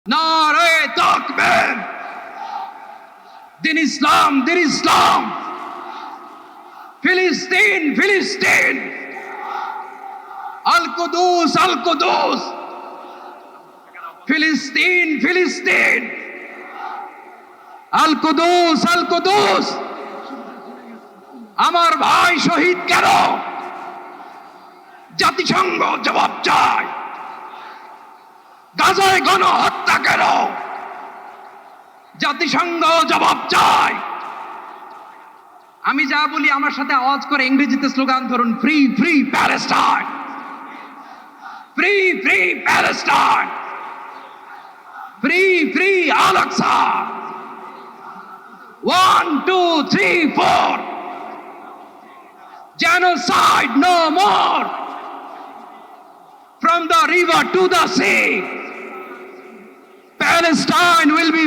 নারে তাকবীর, দিন ইসলাম, দিন ইসলাম, ফিলিস্তিন, ফিলিস্তিন, আল কুদুস, আল কুদুস, ফিলিস্তিন, ফিলিস্তিন, আল কুদুস, আল কুদুস। আমার ভাই শহীদ কেন? জাতিসংঘ জবাব চায়। গাজায় গণহত্যা কেন? জাতিসংঘ জবাব চায়। আমি যা বলি আমার সাথে আওয়াজ করে ইংরেজিতে স্লোগান ধরুন, free free Palestine, free free Palestine, free free Al Aqsa. 1 2 3 4, genocide no more, from the river to the sea, Palestine will be